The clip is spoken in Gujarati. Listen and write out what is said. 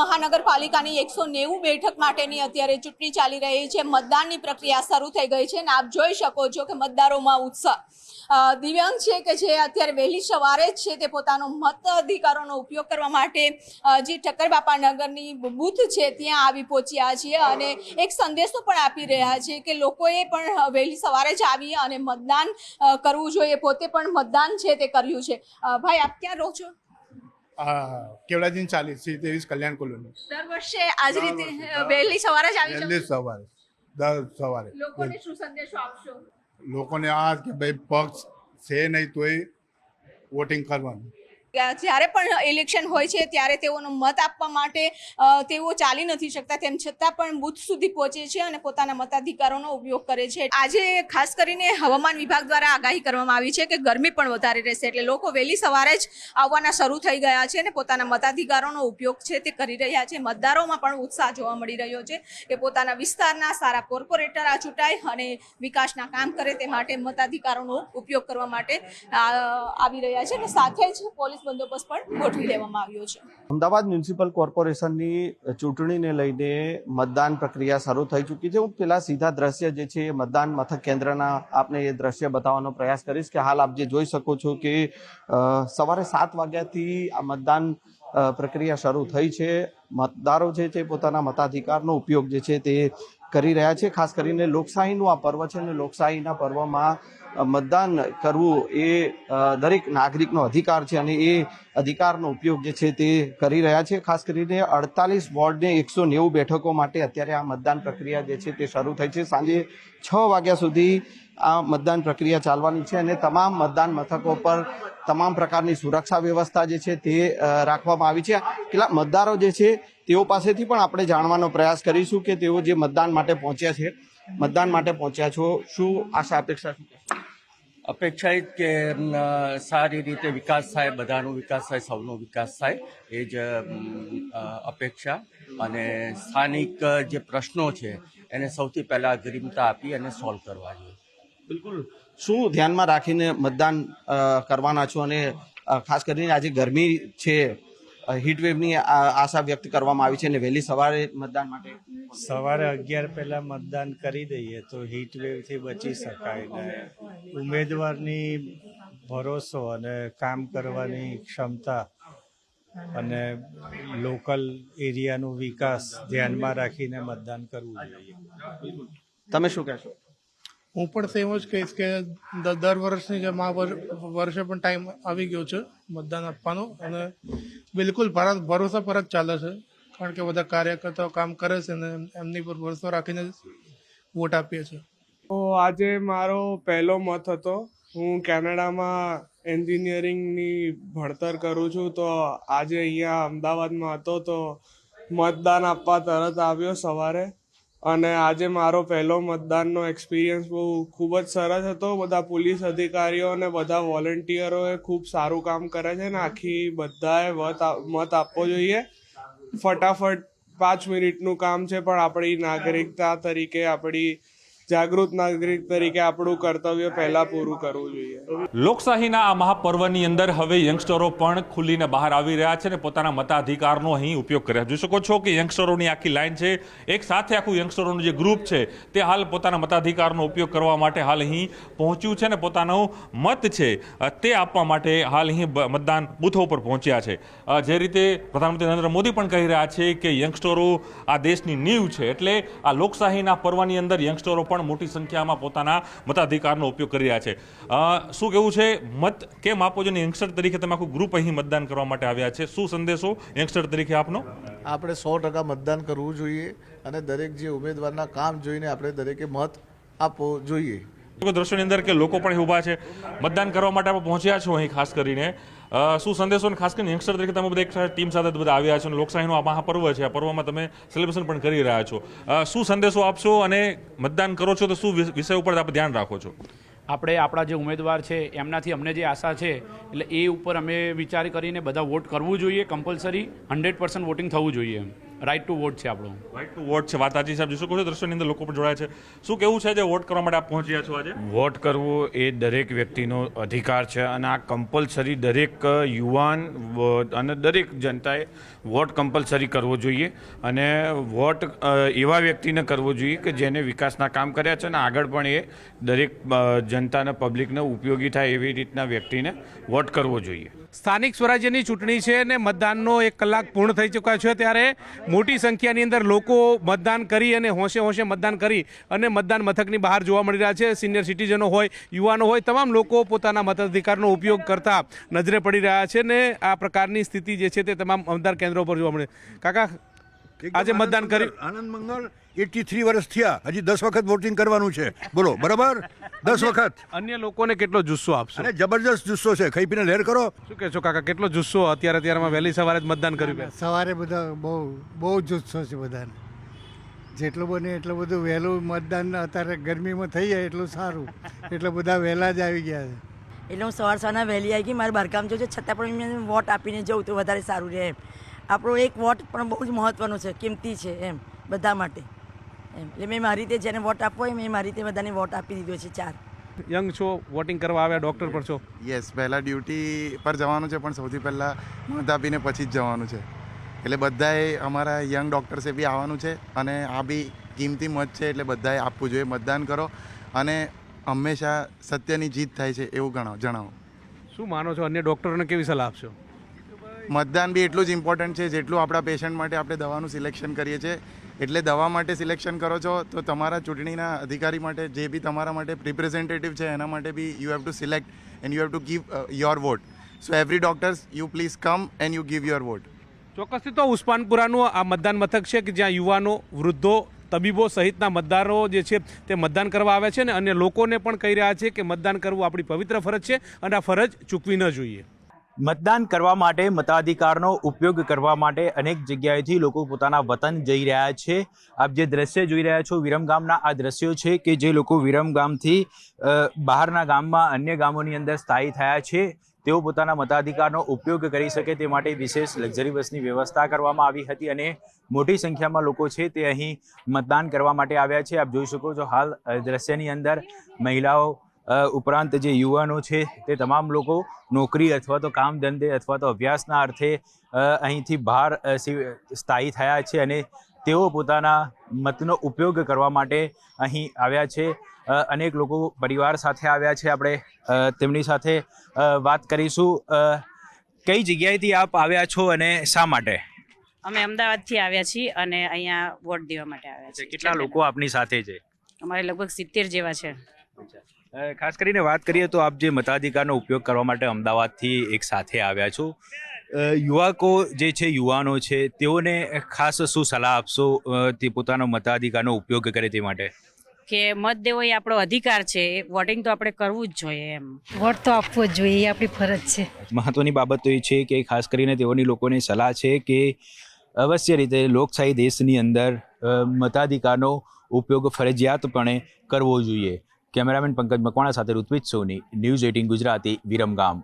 મહાનગરપાલિકાની 190 બેઠક માટેની અત્યારે ચૂંટણી ચાલી રહી છે। મતદાનની પ્રક્રિયા શરૂ થઈ ગઈ છે અને આપ જોઈ શકો છો કે મતદારોમાં ઉત્સાહ। દિવ્યાંગ છે કે જે અત્યારે વહેલી સવારે જ છે તે પોતાનો મતાધિકારોનો ઉપયોગ કરવા માટે જે ઠક્કરબાપા નગરની બૂથ છે ત્યાં આવી પહોંચ્યા છે અને એક સંદેશો પણ આપી રહ્યા છે કે લોકોએ પણ વહેલી સવારે જ આવી અને મતદાન કરવું જોઈએ। પોતે પણ મતદાન છે તે કર્યું છે। ભાઈ, આપ ક્યાં રહો છો? કેવડાજી 40 કલ્યાણ કોલોની। દર વર્ષે આજ રીતે વહેલી સવારે જ આવી વહેલી સવારે દર સવારે લોકોને શું સંદેશો આપશો? લોકોને આ કે ભાઈ પક્ષ છે નહીં તોય વોટિંગ કરવાનું। જ્યારે પણ ઇલેક્શન હોય છે ત્યારે તેઓનો મત આપવા માટે તેઓ ચાલી નથી શકતા, તેમ છતાં પણ બૂથ સુધી પહોંચે છે અને પોતાના મતાધિકારોનો ઉપયોગ કરે છે। આજે ખાસ કરીને હવામાન વિભાગ દ્વારા આગાહી કરવામાં આવી છે કે ગરમી પણ વધારે રહેશે, એટલે લોકો વહેલી સવારે જ આવવાના શરૂ થઈ ગયા છે અને પોતાના મતાધિકારોનો ઉપયોગ છે તે કરી રહ્યા છે। મતદારોમાં પણ ઉત્સાહ જોવા મળી રહ્યો છે કે પોતાના વિસ્તારના સારા કોર્પોરેટર આ ચૂંટાય અને વિકાસના કામ કરે તે માટે મતાધિકારોનો ઉપયોગ કરવા માટે આવી રહ્યા છે અને સાથે જ પોલીસ બંદોબસ્ત પણ ગોઠવી દેવામાં આવ્યો છે। અમદાવાદ મ્યુનિસિપલ કોર્પોરેશનની ચૂંટણીને લઈને મતદાન પ્રક્રિયા શરૂ થઈ ચૂકી છે। હું પેલા સીધા દ્રશ્ય જે છે મતદાન મથક કેન્દ્રના આપને એ દ્રશ્ય બતાવવાનો પ્રયાસ કરીશ કે હાલ આપ જે જોઈ શકો છો કે સવારે 7 વાગ્યાથી આ મતદાન પ્રક્રિયા શરૂ થઈ છે। મતદારો જે છે પોતાના મતાધિકારનો ઉપયોગ જે છે તે કરી રહ્યા છે। ખાસ કરીને લોકશાહીનું આ પર્વ છે અને લોકશાહીના પર્વમાં મતદાન કરવું એ દરેક નાગરિકનો અધિકાર છે અને એ અધિકારનો ઉપયોગ જે છે તે કરી રહ્યા છે। ખાસ કરીને 48 વોર્ડને 190 બેઠકો માટે અત્યારે આ મતદાન પ્રક્રિયા જે છે તે શરૂ થઈ છે। સાંજે 6 વાગ્યા સુધી આ મતદાન પ્રક્રિયા ચાલવાની છે અને તમામ મતદાન મથકો પર તમામ પ્રકારની સુરક્ષા વ્યવસ્થા જે છે તે રાખવામાં આવી છે। કેટલાક મતદારો જે છે તેઓ પાસેથી પણ આપણે જાણવાનો પ્રયાસ કરીશું કે તેઓ જે મતદાન માટે પહોંચ્યા છે, મતદાન માટે પહોંચ્યા છો, શું આશા અપેક્ષા શું? અપેક્ષા એ જ કે સારી રીતે વિકાસ થાય, બધાનો વિકાસ થાય, સૌનો વિકાસ થાય એ જ અપેક્ષા। અને સ્થાનિક જે પ્રશ્નો છે એને સૌથી પહેલાં અગ્રિમતા આપી અને સોલ્વ કરવા જોઈએ। બિલકુલ। શું ધ્યાનમાં રાખીને મતદાન કરવાના છો અને ખાસ કરીને આજે ગરમી છે, હીટવેવની આશા વ્યક્ત કરવામાં આવી છે અને વહેલી સવારે મતદાન માટે સવારે 11 પહેલા મતદાન કરી દઈએ તો હીટવેવથી બચી શકાય ને ઉમેદવારની ભરોસો અને કામ કરવાની ક્ષમતા અને લોકલ એરિયાનો વિકાસ ધ્યાનમાં રાખીને મતદાન કરવું જોઈએ। તમે શું કહેશો? હું પણ સેમ જ કહીશ કે દર વર્ષની જેમ આ વર્ષે પણ ટાઈમ આવી ગયો છે મતદાન આપવાનો અને બિલકુલ ભરોસા પર જ ચાલે છે, કારણ કે બધા કાર્યકર્તાઓ કામ કરે છે અને એમની પર ભરોસો રાખીને વોટ આપીએ છીએ। તો આજે મારો પહેલો મત હતો। હું કેનેડામાં એન્જિનિયરિંગની ભણતર કરું છું, તો આજે અહીંયા અમદાવાદમાં હતો તો મતદાન આપવા તરત આવ્યો સવારે અને આજે મારો પહેલો મતદાનનો એક્સપિરિયન્સ ખૂબ જ સરસ હતો। બધા પોલીસ અધિકારીઓ અને બધા વોલેન્ટિયરોએ ખૂબ સારું કામ કરે છે ને આખી બધાએ મત આપવો જોઈએ। ફટાફટ 5 મિનિટનું કામ છે, પણ આપણી નાગરિકતા તરીકે, આપણી જાગૃત નાગરિક તરીકે આપણું કર્તવ્ય પહેલા પૂરું કરવું જોઈએ। લોકશાહીના આ મહાપર્વની અંદર હવે યંગસ્ટરો પણ ખુલીને બહાર આવી રહ્યા છે અને પોતાના મતાધિકારનો અહીં ઉપયોગ કર્યા। જોઈ શકો છો કે યંગસ્ટરોની આખી લાઈન છે, એક સાથે આખું યંગસ્ટરોનું જે ગ્રુપ છે તે હાલ પોતાના મતાધિકારનો ઉપયોગ કરવા માટે હાલ અહીં પહોંચ્યું છે અને પોતાનો મત છે તે આપવા માટે હાલ અહીં મતદાન બૂથો ઉપર પહોંચ્યા છે। જે રીતે પ્રધાનમંત્રી નરેન્દ્ર મોદી પણ કહી રહ્યા છે કે યંગસ્ટરો આ દેશની નીંવ છે, એટલે આ લોકશાહીના પર્વની અંદર યંગસ્ટરો પણ મોટી સંખ્યામાં પોતાના મતાધિકારનો ઉપયોગ કરી રહ્યા છે। શું કહેવું છે, મત કેમ આપો છો? યંગસ્ટર તરીકે તમે આખું ગ્રુપ અહીં મતદાન કરવા માટે આવ્યા છે, શું સંદેશો યંગસ્ટર તરીકે આપનો? આપણે 100% મતદાન કરવું જોઈએ અને દરેક જે ઉમેદવારના કામ જોઈને આપણે દરેકે મત આપવો જોઈએ। દ્રશ્યોની અંદર કે લોકો પણ ઊભા છે, મતદાન કરવા માટે આપણે પહોંચ્યા છો અહીં ખાસ કરીને, શું સંદેશો? અને ખાસ કરીને યંગસ્ટર તરીકે તમે બધા એક ટીમ સાથે બધા આવ્યા છો અને લોકશાહીનો આ મહાપર્વ છે, આ પર્વમાં તમે સેલિબ્રેશન પણ કરી રહ્યા છો, શું સંદેશો આપશો અને મતદાન કરો છો તો શું વિષય ઉપર આપણે ધ્યાન રાખો છો? આપણે આપણા જે ઉમેદવાર છે એમનાથી અમને જે આશા છે એટલે એ ઉપર અમે વિચાર કરીને બધા વોટ કરવું જોઈએ, કમ્પલસરી 100% વોટિંગ થવું જોઈએ। રાઇટ ટુ વોટ છે આપણું. રાઈટ ટુ વોટ છે, વાત સાચી સાહેબ. જોઈ શકો છો દ્રશ્યોની અંદર લોકો પણ જોડાયા છે. શું કેવું છે જે વોટ કરવા માટે આપ પહોંચ્યા છો આજે? વોટ કરવો એ દરેક વ્યક્તિનો અધિકાર છે અને આ કમ્પલસરી દરેક યુવાન અને દરેક જનતાએ વોટ કમ્પલસરી કરવો જોઈએ અને વોટ એવા વ્યક્તિને કરવો જોઈએ કે જેને વિકાસના કામ કર્યા છે અને આગળ પણ એ દરેક જનતાને પબ્લિકને ઉપયોગી થાય એવી રીતના વ્યક્તિને વોટ કરવો જોઈએ. સ્થાનિક સ્વરાજ્યની ચૂંટણી છે અને મતદાનનો 1 કલાક પૂર્ણ થઈ ચૂક્યા છે, ત્યારે મોટી સંખ્યાની અંદર લોકો મતદાન કરી અને હોંશે હોંશે મતદાન કરી અને મતદાન મથકની બહાર જોવા મળી રહ્યા છે. સિનિયર સિટીઝનો હોય, યુવાનો હોય, તમામ લોકો પોતાના મતાધિકારનો ઉપયોગ કરતા નજરે પડી રહ્યા છે ને આ પ્રકારની સ્થિતિ જે છે તે તમામ મતદાન કેન્દ્રો પર જોવા મળે. કાકા, આજે મતદાન કર્યું? આનંદ મંગળ 83 વર્ષ થયા, હજી 10 વખત વોટિંગ કરવાનું છે. બોલો, બરાબર? 10 વખત. અન્ય લોકોને કેટલો જુસ્સો આપશો? અને જબરજસ્ત જુસ્સો છે, ખાઈ પીને લહેર કરો. શું કહેશો કાકા, કેટલો જુસ્સો અત્યારમાં વહેલી સવારે જ મતદાન કર્યું? સવારે બધા બહુ જુસ્સો છે બધાને. જેટલું બને એટલું બધું વહેલું મતદાન અત્યારે ગરમીમાં થઈ જાય એટલું સારું, એટલે બધા વહેલા જ આવી ગયા છે. એટલે હું સવારના વહેલી આવી ગઈ, મારે બહારકામ જવું છે, છતાં પણ મેં વોટ આપીને જવું તો વધારે સારું રહે એમ. આપણો એક વોટ પણ બહુ જ મહત્ત્વનો છે, કિંમતી છે એમ બધા માટે એમ. એટલે મેં મારી રીતે જેને વોટ આપવો હોય મેં મારી રીતે બધાને વોટ આપી દીધો છે. 4 યંગ છો, વોટિંગ કરવા આવ્યા, ડૉક્ટર પર છો? યસ, પહેલાં ડ્યુટી પર જવાનું છે પણ સૌથી પહેલાં મત આપીને પછી જ જવાનું છે. એટલે બધાએ અમારા યંગ ડૉક્ટર્સે બી આવવાનું છે અને આ બી કિંમતી મત છે એટલે બધાએ આપવું જોઈએ. મતદાન કરો અને હંમેશા સત્યની જીત થાય છે એવું જણાવો. શું માનો છો, અન્ય ડૉક્ટરોને કેવી સલાહ આપશો? મતદાન બી એટલું જ ઇમ્પોર્ટન્ટ છે જેટલું આપણા પેશન્ટ માટે આપણે દવાનું સિલેક્શન કરીએ છીએ. એટલે દવા માટે સિલેક્શન કરો છો તો તમારા ચૂંટણીના અધિકારી માટે જે બી તમારા માટે રિપ્રેઝેન્ટેટિવ છે એના માટે be you have to select and you have to give your vote. So every doctors you please come and you give your vote. ચોક્કસથી તો ઉસ્માનપુરાનું આ મતદાન મથક છે કે જ્યાં યુવાનો, વૃદ્ધો, તબીબો સહિતના મતદારો જે છે તે મતદાન કરવા આવે છે ને અન્ય લોકોને પણ કહી રહ્યા છે કે મતદાન કરવું આપણી પવિત્ર ફરજ છે અને આ ફરજ ચૂકવી ન જોઈએ. મતદાન કરવા માટે, મતાધિકારનો ઉપયોગ કરવા માટે અનેક જગ્યાએથી લોકો પોતાના વતન જઈ રહ્યા છે. આપ જે દ્રશ્ય જોઈ રહ્યા છો વિરમગામના આ દ્રશ્યો છે કે જે લોકો વિરમગામથી બહારના ગામમાં અન્ય ગામોની અંદર સ્થાયી થયા છે તેઓ પોતાના મતાધિકારનો ઉપયોગ કરી શકે તે માટે વિશેષ લક્ઝરી બસની વ્યવસ્થા કરવામાં આવી હતી અને મોટી સંખ્યામાં લોકો છે તે અહીં મતદાન કરવા માટે આવ્યા છે. આપ જોઈ શકો છો હાલ દ્રશ્યની અંદર મહિલાઓ ઉપરાંત જે યુવાનો છે તે તમામ લોકો નોકરી અથવા તો કામ ધંધે અથવા તો અભ્યાસના અર્થે અહીંથી બહાર સ્થાયી થયા છે અને તેઓ પોતાના મતનો ઉપયોગ કરવા માટે અહીં આવ્યા છે. અનેક લોકો પરિવાર સાથે આવ્યા છે. આપણે તેમની સાથે વાત કરીશું. કઈ જગ્યાએથી આપ આવ્યા છો અને શા માટે? અમે અમદાવાદથી આવ્યા છીએ અને અહીંયા વોટ દેવા માટે આવ્યા છીએ. કેટલા લોકો આપની સાથે છે? અમારે લગભગ 70 જેવા છે. ખાસ કરીને વાત કરીએ તો આપ જે મતાધિકારનો ઉપયોગ કરવા માટે અમદાવાદથી એક સાથે આવ્યા છો, યુવકો જે છે, યુવાનો છે, તેઓને ખાસ શું સલાહ આપશો તે પોતાનો મતાધિકારનો ઉપયોગ કરે તે માટે? કે મત દેવો એ આપણો અધિકાર છે, વોટિંગ તો આપણે કરવું જ જોઈએ એમ. વોટ તો આપવો જ જોઈએ, એ આપણી ફરજ છે. મહત્વની બાબત તો એ છે કે ખાસ કરીને તેઓની લોકોને સલાહ છે કે અવશ્ય રીતે લોકશાહી દેશની અંદર મતાધિકારનો ઉપયોગ ફરજિયાતપણે કરવો જોઈએ. કેમેરામેન પંકજ મકવાણા સાથે ઋત્વિજ સોની, ન્યૂઝ 18 ગુજરાતી, વિરમગામ.